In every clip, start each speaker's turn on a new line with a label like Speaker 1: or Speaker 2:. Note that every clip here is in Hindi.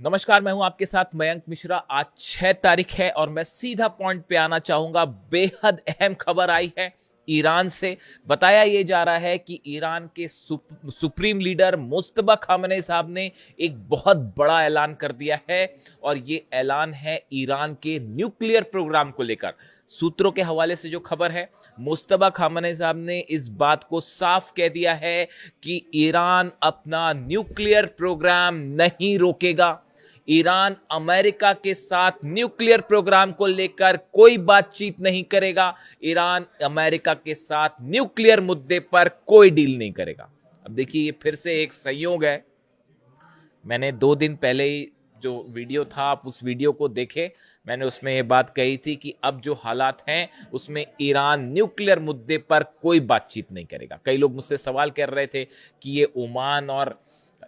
Speaker 1: नमस्कार, मैं हूं आपके साथ मयंक मिश्रा। आज 6 तारीख है और मैं सीधा पॉइंट पे आना चाहूंगा। बेहद अहम खबर आई है ईरान से। बताया ये जा रहा है कि ईरान के सुप्रीम लीडर मुस्तबा खामनेई साहब ने एक बहुत बड़ा ऐलान कर दिया है और ये ऐलान है ईरान के न्यूक्लियर प्रोग्राम को लेकर। सूत्रों के हवाले से जो खबर है, मुस्तबा खामनेई साहब ने इस बात को साफ कह दिया है कि ईरान अपना न्यूक्लियर प्रोग्राम नहीं रोकेगा। ईरान अमेरिका के साथ न्यूक्लियर प्रोग्राम को लेकर कोई बातचीत नहीं करेगा। ईरान अमेरिका के साथ न्यूक्लियर मुद्दे पर कोई डील नहीं करेगा। अब देखिए, ये फिर से एक संयोग है। मैंने 2 दिन पहले ही जो वीडियो था, आप उस वीडियो को देखे, मैंने उसमें ये बात कही थी कि अब जो हालात हैं उसमें ईरान न्यूक्लियर मुद्दे पर कोई बातचीत नहीं करेगा। कई लोग मुझसे सवाल कर रहे थे कि ये ओमान और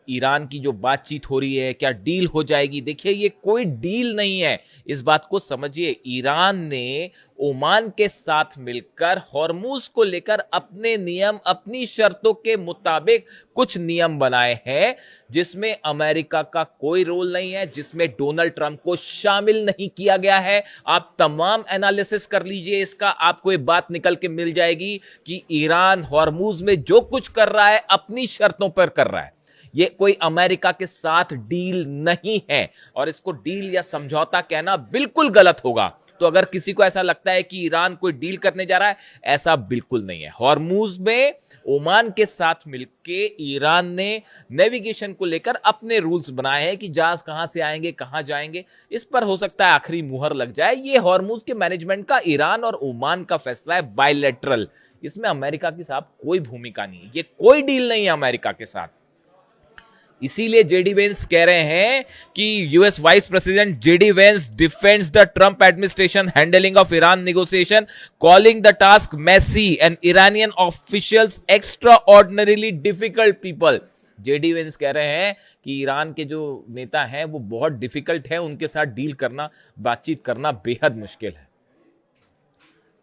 Speaker 1: ईरान की जो बातचीत हो रही है, क्या डील हो जाएगी? देखिए, ये कोई डील नहीं है, इस बात को समझिए। ईरान ने ओमान के साथ मिलकर हॉर्मूज को लेकर अपने नियम, अपनी शर्तों के मुताबिक कुछ नियम बनाए हैं, जिसमें अमेरिका का कोई रोल नहीं है, जिसमें डोनाल्ड ट्रंप को शामिल नहीं किया गया है। आप तमाम एनालिसिस कर लीजिए इसका, आपको ये बात निकल के मिल जाएगी कि ईरान हॉर्मूज में जो कुछ कर रहा है अपनी शर्तों पर कर रहा है। ये कोई अमेरिका के साथ डील नहीं है और इसको डील या समझौता कहना बिल्कुल गलत होगा। तो अगर किसी को ऐसा लगता है कि ईरान कोई डील करने जा रहा है, ऐसा बिल्कुल नहीं है। हॉर्मूज में ओमान के साथ मिलके ईरान ने नेविगेशन को लेकर अपने रूल्स बनाए हैं कि जहाज कहां से आएंगे, कहां जाएंगे। इस पर हो सकता है आखिरी मुहर लग जाए। ये हॉर्मूज के मैनेजमेंट का ईरान और ओमान का फैसला है, बायलैटरल। इसमें अमेरिका की साहब कोई भूमिका नहीं है। ये कोई डील नहीं है अमेरिका के साथ। इसीलिए जेडी वेंस कह रहे हैं कि US vice president JD Vance defends the Trump administration handling of Iran negotiation, calling the task messy and Iranian officials extraordinarily difficult people. JD Vance कह रहे हैं कि ईरान के जो नेता हैं वो बहुत डिफिकल्ट हैं, उनके साथ डील करना, बातचीत करना बेहद मुश्किल है।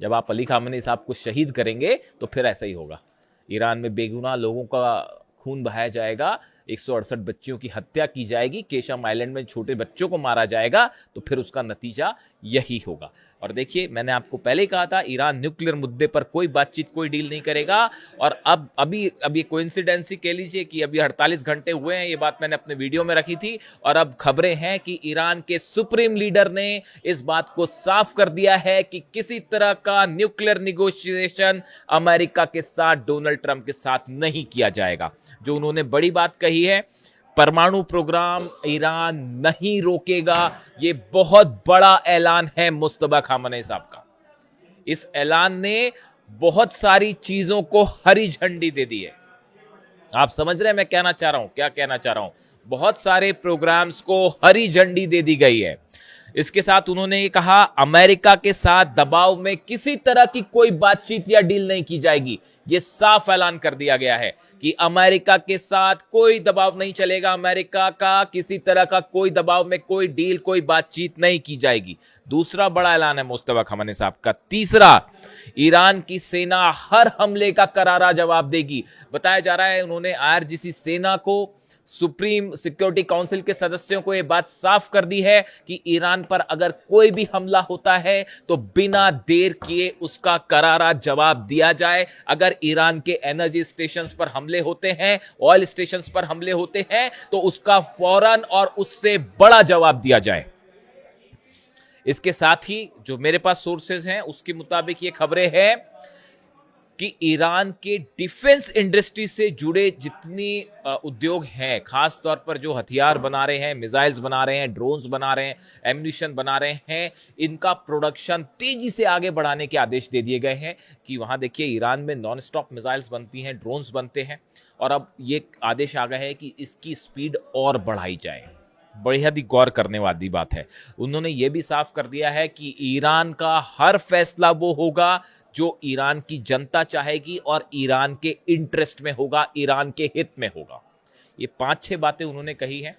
Speaker 1: जब आप अली खामेनी साहब को शहीद करेंगे तो फिर ऐसा ही होगा। ईरान में बेगुनाह लोगों का खून बहाया जाएगा, 168 बच्चियों की हत्या की जाएगी, केशम आइलैंड में छोटे बच्चों को मारा जाएगा, तो फिर उसका नतीजा यही होगा। और देखिए, मैंने आपको पहले ही कहा था, ईरान न्यूक्लियर मुद्दे पर कोई बातचीत, कोई डील नहीं करेगा। और अब ये कोइंसिडेंसी कह लीजिए कि अभी 48 घंटे हुए हैं, ये बात मैंने अपने वीडियो में रखी थी और अब खबरें हैं कि ईरान के सुप्रीम लीडर ने इस बात को साफ कर दिया है कि किसी तरह का न्यूक्लियर निगोशिएशन अमेरिका के साथ, डोनाल्ड ट्रंप के साथ नहीं किया जाएगा। जो उन्होंने बड़ी बात कही है, परमाणु प्रोग्राम ईरान नहीं रोकेगा। ये बहुत बड़ा ऐलान है मुस्तबा खामनेई साहब का। इस ऐलान ने बहुत सारी चीजों को हरी झंडी दे दी है। आप समझ रहे हैं मैं कहना चाह रहा हूं, क्या कहना चाह रहा हूं? बहुत सारे प्रोग्राम्स को हरी झंडी दे दी गई है। इसके साथ उन्होंने ये कहा, अमेरिका के साथ दबाव में किसी तरह की कोई बातचीत या डील नहीं की जाएगी। ये साफ ऐलान कर दिया गया है कि अमेरिका के साथ कोई दबाव नहीं चलेगा, अमेरिका का किसी तरह का कोई दबाव में कोई डील, कोई बातचीत नहीं की जाएगी। दूसरा बड़ा ऐलान है मुस्तफा खामेनी साहब का। तीसरा, ईरान की सेना हर हमले का करारा जवाब देगी। बताया जा रहा है उन्होंने आईआरजीसी सेना को, सुप्रीम सिक्योरिटी काउंसिल के सदस्यों को यह बात साफ कर दी है कि ईरान पर अगर कोई भी हमला होता है तो बिना देर किए उसका करारा जवाब दिया जाए। अगर ईरान के एनर्जी स्टेशंस पर हमले होते हैं, ऑयल स्टेशंस पर हमले होते हैं, तो उसका फौरन और उससे बड़ा जवाब दिया जाए। इसके साथ ही जो मेरे पास सोर्सेज हैं उसके मुताबिक ये खबरें हैं कि ईरान के डिफेंस इंडस्ट्री से जुड़े जितनी उद्योग हैं, खास तौर पर जो हथियार बना रहे हैं, मिसाइल्स बना रहे हैं, ड्रोन्स बना रहे हैं, एम्यूनिशन बना रहे हैं, इनका प्रोडक्शन तेजी से आगे बढ़ाने के आदेश दे दिए गए हैं। कि वहां देखिए, ईरान में नॉन स्टॉप मिसाइल्स बनती हैं, ड्रोन्स बनते हैं, और अब ये आदेश आ गए हैं कि इसकी स्पीड और बढ़ाई जाए। बेहद ही गौर करने वाली बात है। उन्होंने ये भी साफ कर दिया है कि ईरान का हर फैसला वो होगा जो ईरान की जनता चाहेगी और ईरान के इंटरेस्ट में होगा, ईरान के हित में होगा। ये 5-6 बातें उन्होंने कही हैं।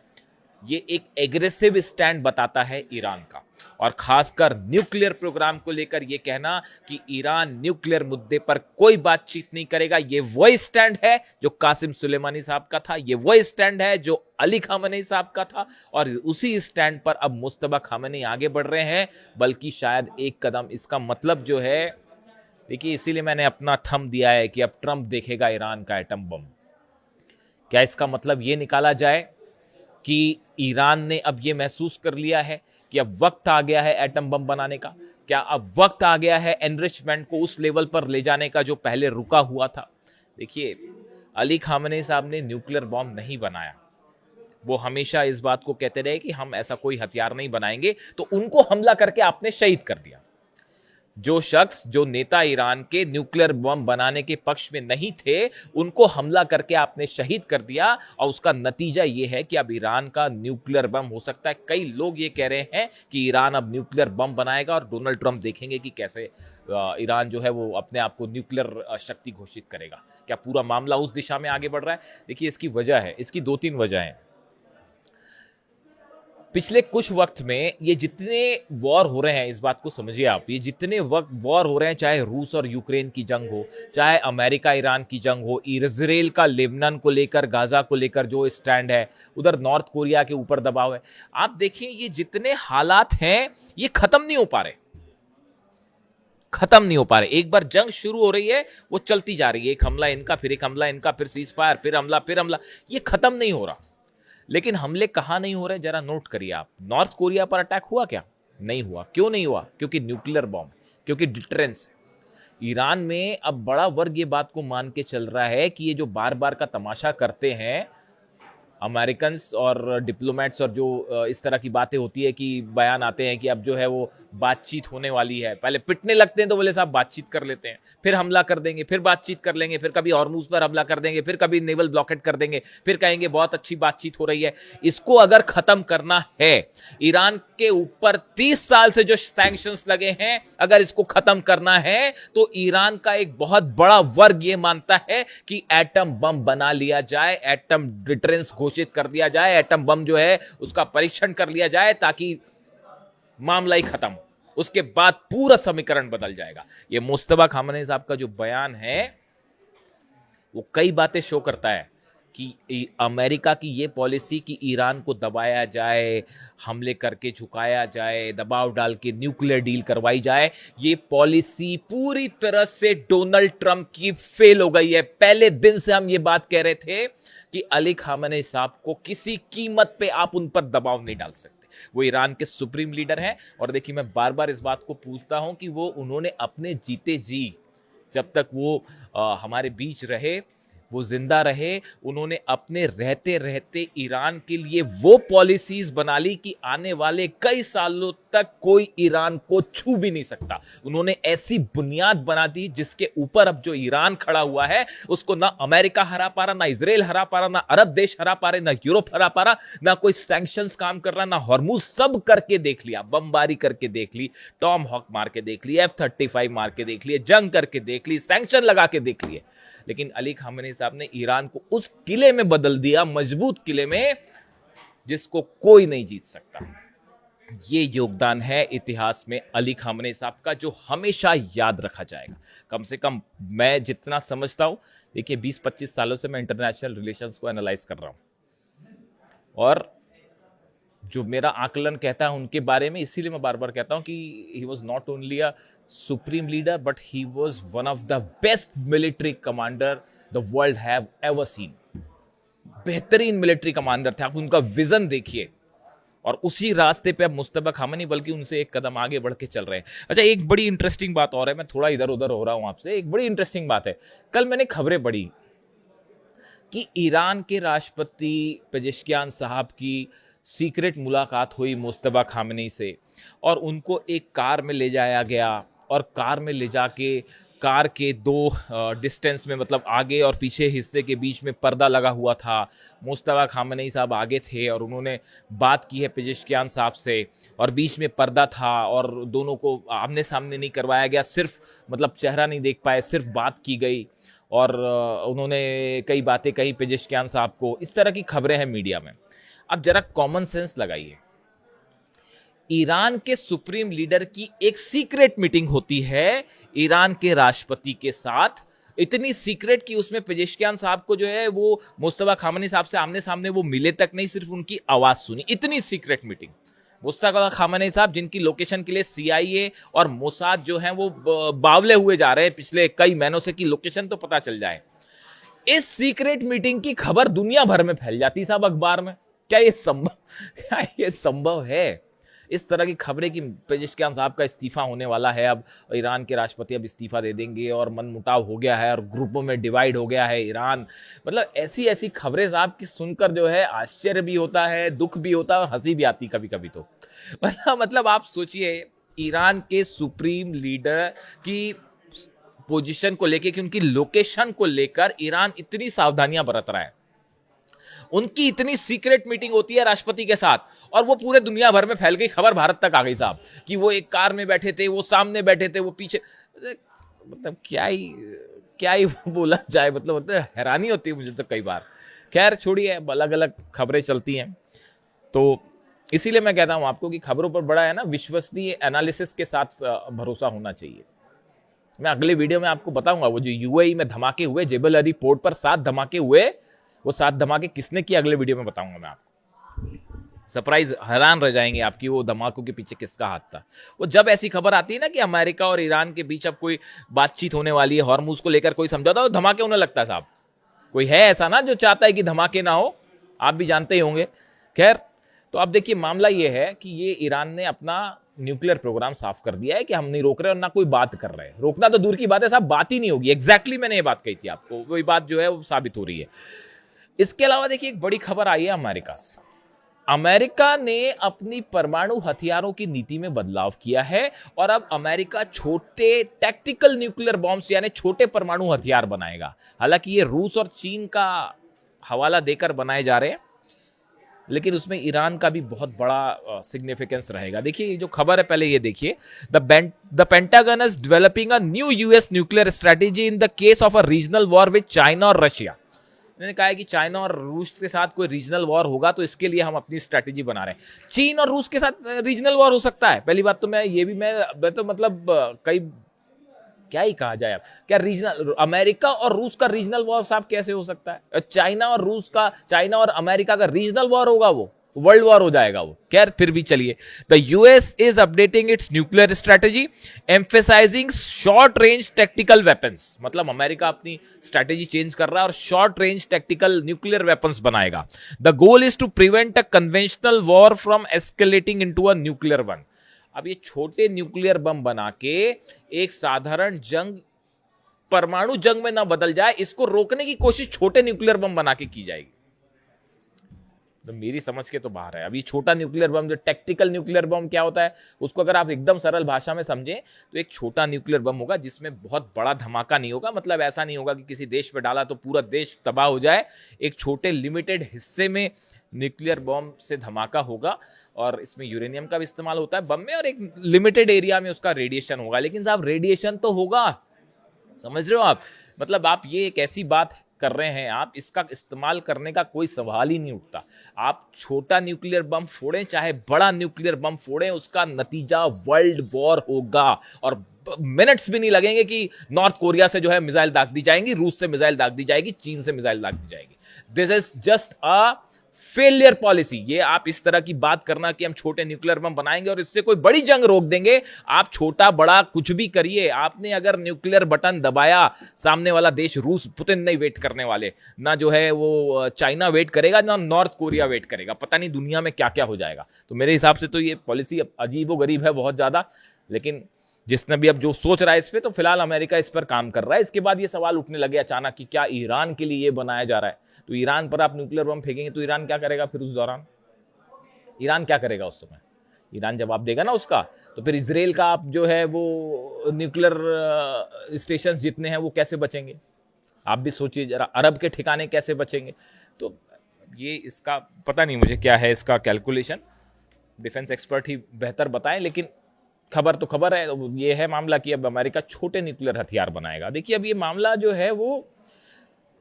Speaker 1: ये एक एग्रेसिव स्टैंड बताता है ईरान का, और खासकर न्यूक्लियर प्रोग्राम को लेकर ये कहना कि ईरान न्यूक्लियर मुद्दे पर कोई बातचीत नहीं करेगा, ये वही स्टैंड है जो कासिम सुलेमानी साहब का था, ये वही स्टैंड है जो अली खामेनी साहब का था, और उसी स्टैंड पर अब मुस्तफा खामेनी आगे बढ़ रहे हैं, बल्कि शायद एक कदम। इसका मतलब जो है, देखिए इसीलिए मैंने अपना थंब दिया है कि अब ट्रंप देखेगा ईरान का एटम बम। क्या इसका मतलब ये निकाला जाए कि ईरान ने अब ये महसूस कर लिया है कि अब वक्त आ गया है एटम बम बनाने का? क्या अब वक्त आ गया है एनरिचमेंट को उस लेवल पर ले जाने का जो पहले रुका हुआ था? देखिए, अली खामेनी साहब ने न्यूक्लियर बॉम्ब नहीं बनाया, वो हमेशा इस बात को कहते रहे कि हम ऐसा कोई हथियार नहीं बनाएंगे, तो उनको हमला करके आपने शहीद कर दिया। जो शख्स, जो नेता ईरान के न्यूक्लियर बम बनाने के पक्ष में नहीं थे, उनको हमला करके आपने शहीद कर दिया, और उसका नतीजा यह है कि अब ईरान का न्यूक्लियर बम हो सकता है। कई लोग ये कह रहे हैं कि ईरान अब न्यूक्लियर बम बनाएगा और डोनाल्ड ट्रंप देखेंगे कि कैसे ईरान जो है वो अपने आप को न्यूक्लियर शक्ति घोषित करेगा। क्या पूरा मामला उस दिशा में आगे बढ़ रहा है? देखिए, इसकी वजह है, इसकी 2-3 वजह हैं। पिछले कुछ वक्त में ये जितने वॉर हो रहे हैं, इस बात को समझिए आप, ये जितने वक्त वॉर हो रहे हैं, चाहे रूस और यूक्रेन की जंग हो, चाहे अमेरिका ईरान की जंग हो, इजराइल का लेबनान को लेकर, गाजा को लेकर जो स्टैंड है, उधर नॉर्थ कोरिया के ऊपर दबाव है, आप देखिए ये जितने हालात हैं ये खत्म नहीं हो पा रहे, खत्म नहीं हो पा रहे। एक बार जंग शुरू हो रही है, वो चलती जा रही है, एक हमला इनका, फिर एक हमला इनका, फिर सीज फायर, फिर हमला, फिर हमला, ये खत्म नहीं हो रहा। लेकिन हमले कहां नहीं हो रहे, जरा नोट करिए आप। नॉर्थ कोरिया पर अटैक हुआ क्या? नहीं हुआ। क्यों नहीं हुआ? क्योंकि न्यूक्लियर बॉम्ब, क्योंकि डिटरेंस है। ईरान में अब बड़ा वर्ग ये बात को मान के चल रहा है कि ये जो बार बार का तमाशा करते हैं अमेरिकन और डिप्लोमेट्स, और जो इस तरह की बातें होती है कि बयान आते हैं कि अब जो है वो बातचीत होने वाली है, पहले पिटने लगते हैं तो बोले साहब बातचीत कर लेते हैं, फिर हमला कर देंगे, फिर बातचीत कर लेंगे, फिर कभी हॉर्मुज पर हमला कर देंगे, फिर कभी नेवल ब्लॉकेट कर देंगे, फिर कहेंगे बहुत अच्छी बातचीत हो रही है। इसको अगर खत्म करना है, ईरान के ऊपर 30 साल से जो सैंक्शंस लगे हैं, अगर इसको खत्म करना है तो ईरान का एक बहुत बड़ा वर्ग ये मानता है कि एटम बम बना लिया जाए, एटम डिटरेंस घोषित कर दिया जाए, एटम बम जो है उसका परीक्षण कर लिया जाए, ताकि मामला ही खत्म। उसके बाद पूरा समीकरण बदल जाएगा। ये मुस्तफा खामेनी साहब का जो बयान है वो कई बातें शो करता है कि अमेरिका की ये पॉलिसी कि ईरान को दबाया जाए, हमले करके झुकाया जाए, दबाव डाल के न्यूक्लियर डील करवाई जाए, ये पॉलिसी पूरी तरह से डोनाल्ड ट्रंप की फेल हो गई है। पहले दिन से हम ये बात कह रहे थे कि अली खामेनी साहब को किसी कीमत पे आप उन पर दबाव नहीं डाल सकते। वो ईरान के सुप्रीम लीडर हैं, और देखिए मैं बार बार इस बात को पूछता हूं कि वो उन्होंने अपने जीते जी, जब तक वो हमारे बीच रहे, वो जिंदा रहे, उन्होंने अपने रहते रहते ईरान के लिए वो पॉलिसीज बना ली कि आने वाले कई सालों तक कोई ईरान को छू भी नहीं सकता। उन्होंने ऐसी बुनियाद बना दी जिसके ऊपर अब जो ईरान खड़ा हुआ है उसको ना अमेरिका हरा पा रहा, ना इजराइल हरा पा रहा, ना अरब देश हरा पा रहे, ना यूरोप हरा पा रहा, ना कोई सैंक्शंस काम कर रहा, ना हॉर्मुज। सब करके देख लिया, बमबारी करके देख ली, टॉम हॉक मार के देख ली, F-35 मार के देख लिए, जंग करके देख ली, सैंक्शन लगा के देख लिए, लेकिन अली खामेनी साहब ने ईरान को उस किले में बदल दिया, मजबूत किले में, जिसको कोई नहीं जीत सकता। ये योगदान है इतिहास में अली खामेनी साहब का, जो हमेशा याद रखा जाएगा। कम से कम मैं जितना समझता हूं, देखिए 20-25 सालों से मैं इंटरनेशनल रिलेशंस को एनालाइज कर रहा हूं, और जो मेरा आकलन कहता है उनके बारे में, इसीलिए मैं बार बार कहता हूं कि he was not only a supreme leader, but he was one of the best military commander the world have ever seen. बेहतरीन मिलिट्री कमांडर थे। आप उनका विजन देखिए, और उसी रास्ते पे अब मुस्तफा खामेनी बल्कि उनसे एक कदम आगे बढ़ के चल रहे हैं। अच्छा, एक बड़ी इंटरेस्टिंग बात और है, मैं थोड़ा इधर उधर हो रहा हूं आपसे, एक बड़ी इंटरेस्टिंग बात है। कल मैंने खबरें पढ़ी कि ईरान के राष्ट्रपति पेजेश्कियान साहब की सीक्रेट मुलाकात हुई मुस्तफा खामेनी से, और उनको एक कार में ले जाया गया, और कार में ले जाके कार के 2 डिस्टेंस में, मतलब आगे और पीछे हिस्से के बीच में पर्दा लगा हुआ था। मुस्तफा खामेनी साहब आगे थे और उन्होंने बात की है पेजेश्कियान साहब से, और बीच में पर्दा था, और दोनों को आमने सामने नहीं करवाया गया, सिर्फ मतलब चेहरा नहीं देख पाए, सिर्फ बात की गई, और उन्होंने कई बातें कही पेजेश्कियान साहब को। इस तरह की खबरें हैं मीडिया में। अब जरा कॉमन सेंस लगाइए, ईरान के सुप्रीम लीडर की एक सीक्रेट मीटिंग होती है ईरान के राष्ट्रपति के साथ, इतनी सीक्रेट कि उसमें पेजेश्कियान साहब को जो है वो मुस्तफा खामनी साहब से आमने सामने वो मिले तक नहीं, सिर्फ उनकी आवाज सुनी, इतनी सीक्रेट मीटिंग। मुस्तफा खामनी साहब जिनकी लोकेशन के लिए सीआईए और मोसाद जो है वो बावले हुए जा रहे हैं पिछले कई महीनों से कि लोकेशन तो पता चल जाए, इस सीक्रेट मीटिंग की खबर दुनिया भर में फैल जाती साहब अखबार में। क्या ये संभव है? इस तरह की खबरें कि पेजेश्कियान साहब का इस्तीफा होने वाला है, अब ईरान के राष्ट्रपति अब इस्तीफा दे देंगे और मनमुटाव हो गया है और ग्रुपों में डिवाइड हो गया है ईरान, मतलब ऐसी ऐसी खबरें साहब की सुनकर जो है आश्चर्य भी होता है, दुख भी होता है और हंसी भी आती कभी कभी। तो मतलब आप सोचिए, ईरान के सुप्रीम लीडर की पोजीशन को लेकर कि उनकी लोकेशन को लेकर ईरान इतनी सावधानियां बरत रहा है, उनकी इतनी सीक्रेट मीटिंग होती है राष्ट्रपति के साथ और वो पूरे दुनिया भर में फैल गई, खबर भारत तक आ गई साहब कि वो एक कार में बैठे थे, वो सामने बैठे थे, वो पीछे, मतलब क्या ही बोला जाए, मतलब हैरानी होती है मुझे तो कई बार। खैर छोड़िए, अलग अलग खबरें चलती हैं, तो इसीलिए मैं कहता हूं आपको कि खबरों पर बड़ा है ना विश्वसनीय एनालिसिस के साथ भरोसा होना चाहिए। मैं अगले वीडियो में आपको बताऊंगा वो जो यूएई में धमाके हुए, जेबल अली पोर्ट पर 7 धमाके हुए, वो 7 धमाके किसने किए अगले वीडियो में बताऊंगा मैं आपको। सरप्राइज, हैरान रह जाएंगे आपकी वो धमाकों के पीछे किसका हाथ था। वो जब ऐसी खबर आती है ना कि अमेरिका और ईरान के बीच अब कोई बातचीत होने वाली है, हॉर्मुज को लेकर कोई समझौता, तो धमाके होने लगता है साहब। कोई है ऐसा ना जो चाहता है कि धमाके ना हो, आप भी जानते ही होंगे। खैर, तो अब देखिए मामला ये है कि ये ईरान ने अपना न्यूक्लियर प्रोग्राम साफ कर दिया है कि हम नहीं रोक रहे और ना कोई बात कर रहे हैं। रोकना तो दूर की बात है साहब, बात ही नहीं होगी। एग्जैक्टली मैंने ये बात कही थी आपको, वही बात जो है वो साबित हो रही है। इसके अलावा देखिए एक बड़ी खबर आई है अमेरिका से। अमेरिका ने अपनी परमाणु हथियारों की नीति में बदलाव किया है और अब अमेरिका छोटे टैक्टिकल न्यूक्लियर बॉम्ब्स यानी छोटे परमाणु हथियार बनाएगा। हालांकि ये रूस और चीन का हवाला देकर बनाए जा रहे हैं, लेकिन उसमें ईरान का भी बहुत बड़ा सिग्निफिकेंस रहेगा। देखिए ये जो खबर है, पहले ये देखिए, the pentagon is developing a new US nuclear strategy in the case of a regional war with China और रशिया। उन्होंने कहा है कि चाइना और रूस के साथ कोई रीजनल वॉर होगा तो इसके लिए हम अपनी स्ट्रेटेजी बना रहे हैं। चीन और रूस के साथ रीजनल वॉर हो सकता है, पहली बात तो मैं तो मतलब कई क्या ही कहा जाए, अब क्या रीजनल अमेरिका और रूस का रीजनल वॉर साहब कैसे हो सकता है? चाइना और अमेरिका का रीजनल वॉर होगा, वो वर्ल्ड वॉर हो जाएगा वो। खैर फिर भी चलिए, the US is updating its nuclear strategy emphasizing short range tactical weapons. मतलब अमेरिका अपनी स्ट्रेटेजी चेंज कर रहा है और short range tactical nuclear weapons बनाएगा। The goal is to prevent a conventional war from escalating into a nuclear one. अब ये छोटे न्यूक्लियर बम बना के एक साधारण जंग परमाणु जंग में ना बदल जाए, इसको रोकने की कोशिश छोटे न्यूक्लियर बम बना के की जाएगी। तो मेरी समझ के तो बाहर है। अब ये छोटा न्यूक्लियर बम, जो टैक्टिकल न्यूक्लियर बम क्या होता है, उसको अगर आप एकदम सरल भाषा में समझें तो एक छोटा न्यूक्लियर बम होगा जिसमें बहुत बड़ा धमाका नहीं होगा। मतलब ऐसा नहीं होगा कि किसी देश पे डाला तो पूरा देश तबाह हो जाए। एक छोटे लिमिटेड हिस्से में न्यूक्लियर बम से धमाका होगा और इसमें यूरेनियम का भी इस्तेमाल होता है बम में, और एक लिमिटेड एरिया में उसका रेडिएशन होगा। लेकिन साहब रेडिएशन तो होगा, समझ रहे हो आप? मतलब आप ये एक ऐसी बात कर रहे हैं, आप इसका इस्तेमाल करने का कोई सवाल ही नहीं उठता। आप छोटा न्यूक्लियर बम फोड़ें चाहे बड़ा न्यूक्लियर बम फोड़ें, उसका नतीजा वर्ल्ड वॉर होगा। और मिनट्स भी नहीं लगेंगे कि नॉर्थ कोरिया से जो है मिसाइल दाग दी जाएंगी, रूस से मिसाइल दाग दी जाएगी, चीन से मिसाइल दाग दी जाएगी। This is just a failure policy. ये आप इस तरह की बात करना कि हम छोटे न्यूक्लियर बम बनाएंगे और इससे कोई बड़ी जंग रोक देंगे, आप छोटा बड़ा कुछ भी करिए, आपने अगर न्यूक्लियर बटन दबाया, सामने वाला देश रूस, पुतिन नहीं वेट करने वाले, ना जो है वो चाइना वेट करेगा, ना नॉर्थ कोरिया वेट करेगा। पता नहीं दुनिया में क्या क्या हो जाएगा। तो मेरे हिसाब से तो ये पॉलिसी अजीब व गरीब है बहुत ज्यादा। लेकिन जिसने भी अब जो सोच रहा है इस पे, तो फिलहाल अमेरिका इस पर काम कर रहा है। इसके बाद ये सवाल उठने लगे अचानक कि क्या ईरान के लिए ये बनाया जा रहा है? तो ईरान पर आप न्यूक्लियर बम फेंकेंगे तो ईरान क्या करेगा फिर? उस दौरान ईरान क्या करेगा उस समय? ईरान जवाब देगा ना उसका। तो फिर इजराइल का आप जो है वो न्यूक्लियर स्टेशन जितने हैं वो कैसे बचेंगे? आप भी सोचिए जरा, अरब के ठिकाने कैसे बचेंगे? तो ये इसका पता नहीं मुझे क्या है इसका कैलकुलेशन, डिफेंस एक्सपर्ट ही बेहतर बताएं। लेकिन खबर तो खबर है, ये है मामला कि अब अमेरिका छोटे न्यूक्लियर हथियार बनाएगा। देखिए अब ये मामला जो है वो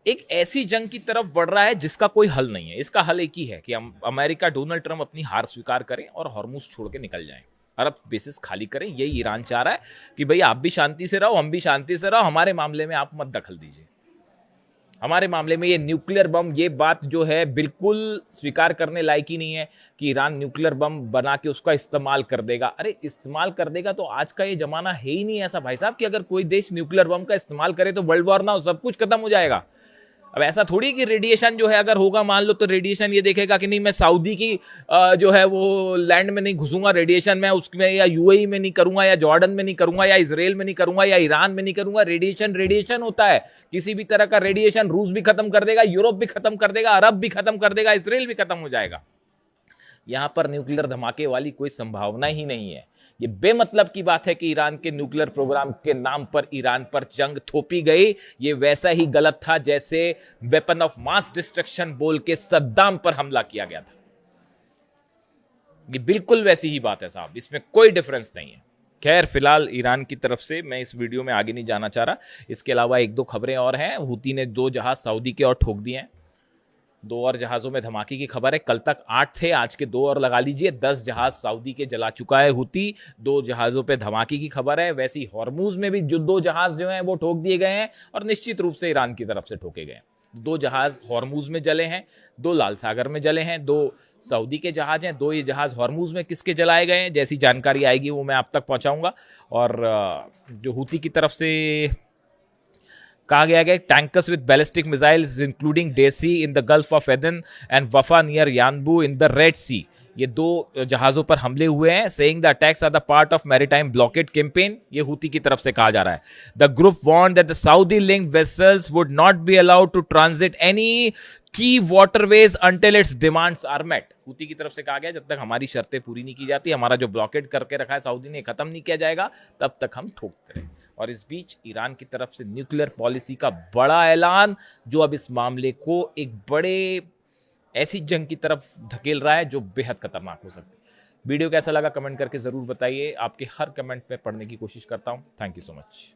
Speaker 1: एक ऐसी जंग की तरफ बढ़ रहा है जिसका कोई हल नहीं है। इसका हल एक ही है कि अमेरिका, डोनाल्ड ट्रंप अपनी हार स्वीकार करें और हॉर्मुज छोड़ के निकल जाएं, अरब बेसिस खाली करें। यही ईरान चाह रहा है कि भाई आप भी शांति से रहो, हम भी शांति से रहो, हमारे मामले में आप मत दखल दीजिए। हमारे मामले में ये न्यूक्लियर बम, ये बात जो है बिल्कुल स्वीकार करने लायक ही नहीं है कि ईरान न्यूक्लियर बम बना के उसका इस्तेमाल कर देगा। अरे इस्तेमाल कर देगा तो आज का ये जमाना है ही नहीं ऐसा भाई साहब कि अगर कोई देश न्यूक्लियर बम का इस्तेमाल करे तो वर्ल्ड वॉर ना हो, सब कुछ खत्म हो जाएगा। अब ऐसा थोड़ी कि रेडिएशन जो है अगर होगा मान लो, तो रेडिएशन ये देखेगा कि नहीं मैं सऊदी की जो है वो लैंड में नहीं घुसूंगा, रेडिएशन मैं उसमें या यूएई में नहीं करूंगा, या जॉर्डन में नहीं करूंगा, या इसराइल में नहीं करूंगा, या ईरान में नहीं करूंगा। रेडिएशन रेडिएशन होता है, किसी भी तरह का रेडिएशन रूस भी खत्म कर देगा, यूरोप भी खत्म कर देगा, अरब भी खत्म कर देगा, इसराइल भी खत्म हो जाएगा। यहां पर न्यूक्लियर धमाके वाली कोई संभावना ही नहीं है। ये बेमतलब की बात है कि ईरान के न्यूक्लियर प्रोग्राम के नाम पर ईरान पर जंग थोपी गई। ये वैसा ही गलत था जैसे वेपन ऑफ मास डिस्ट्रक्शन बोल के सद्दाम पर हमला किया गया था। ये बिल्कुल वैसी ही बात है साहब, इसमें कोई डिफरेंस नहीं है। खैर फिलहाल ईरान की तरफ से मैं इस वीडियो में आगे नहीं जाना चाह रहा। इसके अलावा एक दो खबरें और हैं। हूती ने 2 जहाज सऊदी के और ठोक दिए हैं। 2 और जहाजों में धमाके की खबर है। कल तक 8 थे, आज के 2 और लगा लीजिए, 10 जहाज सऊदी के जला चुका है हूती। 2 जहाजों पे धमाके की खबर है। वैसे ही हॉर्मुज में भी जो 2 जहाज जो हैं वो ठोक दिए गए हैं और निश्चित रूप से ईरान की तरफ से ठोके गए हैं। 2 जहाज हॉर्मुज में जले हैं, 2 लाल सागर में जले हैं, 2 सऊदी के जहाज हैं। 2 ये जहाज हॉर्मुज में किसके जलाए गए हैं, जैसी जानकारी आएगी वो मैं आप तक पहुंचाऊंगा। और जो हूती की तरफ से कहा गया है tankers with ballistic missiles including Dessie in the Gulf of Aden and Wafa near Yanbu in the Red Sea, ये 2 जहाजों पर हमले हुए हैं। Saying the attacks are the part of maritime blockade campaign, ये हूती की तरफ से कहा जा रहा है। The group warned that the Saudi linked vessels would not be allowed to transit any key waterways until its demands are met. Houthi की तरफ से कहा गया जब तक हमारी शर्तें पूरी नहीं की जाती, हमारा जो ब्लॉकेड करके रखा है सऊदी ने खत्म नहीं किया जाएगा, तब तक हम ठोकते रहें। और इस बीच ईरान की तरफ से न्यूक्लियर पॉलिसी का बड़ा ऐलान, जो अब इस मामले को एक बड़े ऐसी जंग की तरफ धकेल रहा है जो बेहद खतरनाक हो सकती है। वीडियो कैसा लगा कमेंट करके जरूर बताइए। आपके हर कमेंट में पढ़ने की कोशिश करता हूं। Thank you so much.